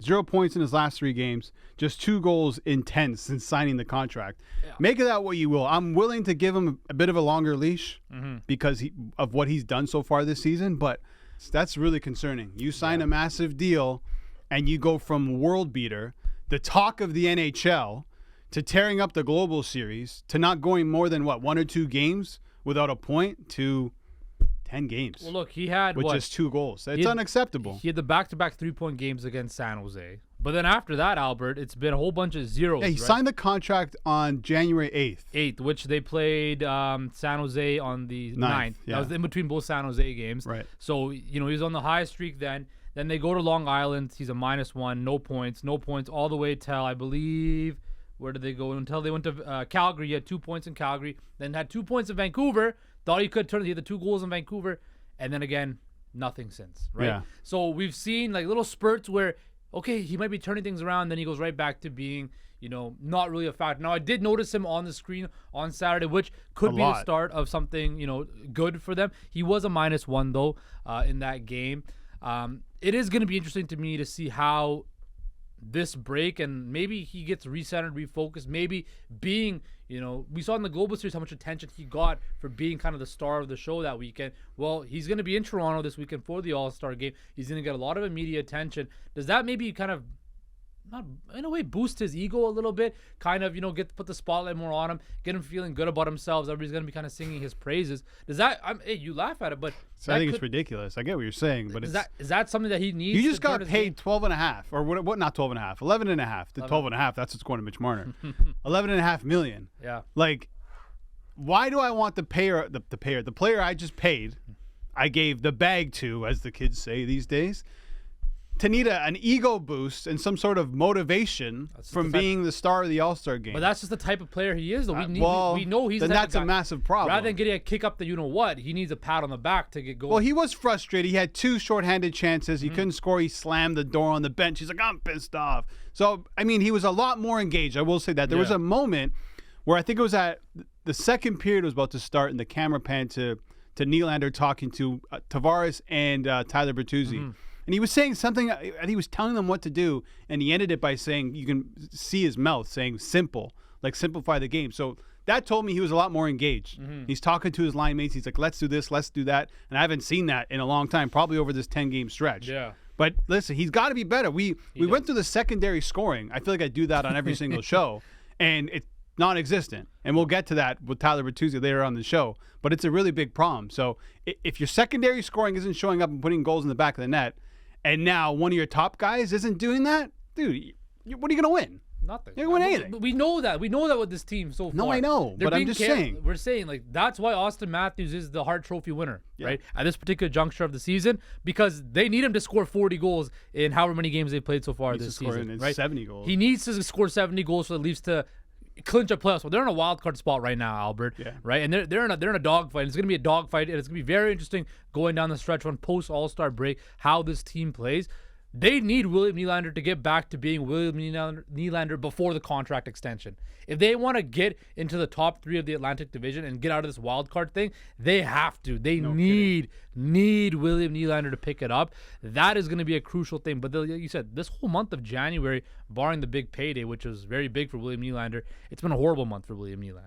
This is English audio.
0 points in his last 3 games, just 2 goals in 10 since signing the contract. Yeah. Make of that what you will. I'm willing to give him a bit of a longer leash because of what he's done so far this season, but that's really concerning. You sign a massive deal and you go from world beater, the talk of the NHL, to tearing up the Global Series, to not going more than, 1 or 2 games without a point, to 10 games. Well, look, he had with just 2 goals. It's unacceptable. He had the back-to-back 3-point games against San Jose. But then after that, Albert, it's been a whole bunch of zeros. Yeah, he signed the contract on January 8th. 8th, which they played San Jose on the 9th. Yeah. That was in between both San Jose games. Right. So, he was on the high streak then. Then they go to Long Island. He's a -1, no points, all the way till, I believe, where did they go? Until they went to Calgary. He had 2 points in Calgary. Then had 2 points in Vancouver. Thought he could turn. He had the 2 goals in Vancouver. And then again, nothing since, right? Yeah. So we've seen like little spurts where, okay, he might be turning things around. Then he goes right back to being, not really a factor. Now, I did notice him on the screen on Saturday, which could be the start of something, good for them. He was a -1, though, in that game. It is going to be interesting to me to see how this break, and maybe he gets recentered, refocused, maybe being, we saw in the Global Series how much attention he got for being kind of the star of the show that weekend. Well, he's going to be in Toronto this weekend for the All-Star game. He's going to get a lot of media attention. Does that maybe kind of, not in a way, boost his ego a little bit, kind of, put the spotlight more on him, get him feeling good about himself? Everybody's going to be kind of singing his praises. Does that, hey, you laugh at it, but I think it's ridiculous. I get what you're saying, but is that something that he needs? You just got paid 12.5, or what? Not 12.5, 11.5 to 12.5. That's what's going to Mitch Marner. 11.5 million. Yeah. Like, why do I want the player I just paid, I gave the bag to, as the kids say these days, to need an ego boost and some sort of motivation from being the star of the All-Star game? But that's just the type of player he is, though. We know he's then that's a massive problem. Rather than getting a kick up the you-know-what, he needs a pat on the back to get going. Well, he was frustrated. He had 2 shorthanded chances. He couldn't score. He slammed the door on the bench. He's like, I'm pissed off. So, I mean, he was a lot more engaged. I will say that. There was a moment where I think it was at the second period was about to start, and the camera panned to Nylander talking to Tavares and Tyler Bertuzzi. And he was saying something, and he was telling them what to do, and he ended it by saying, you can see his mouth saying simple, like simplify the game. So that told me he was a lot more engaged. He's talking to his line mates. He's like, let's do this, let's do that. And I haven't seen that in a long time, probably over this 10-game stretch. Yeah. But listen, he's got to be better. We went through the secondary scoring. I feel like I do that on every single show, and it's non-existent. And we'll get to that with Tyler Bertuzzi later on the show. But it's a really big problem. So if your secondary scoring isn't showing up and putting goals in the back of the net, and now one of your top guys isn't doing that, dude, what are you going to win? Nothing. You're going to win anything. But we know that. We know that with this team so far. No, I know. But I'm just saying. We're saying, like, that's why Austin Matthews is the Hart Trophy winner, right? At this particular juncture of the season, because they need him to score 40 goals in however many games they've played so far this season, right? 70 goals. He needs to score 70 goals for the Leafs to clinch a playoff spot. They're in a wild card spot right now, Albert. Yeah. Right, and they're in a dogfight. It's going to be a dogfight, and it's going to be very interesting going down the stretch on post All-Star break how this team plays. They need William Nylander to get back to being William Nylander before the contract extension. If they want to get into the top 3 of the Atlantic Division and get out of this wild card thing, they have to. They need William Nylander to pick it up. That is going to be a crucial thing. But like you said, this whole month of January, barring the big payday, which was very big for William Nylander, it's been a horrible month for William Nylander.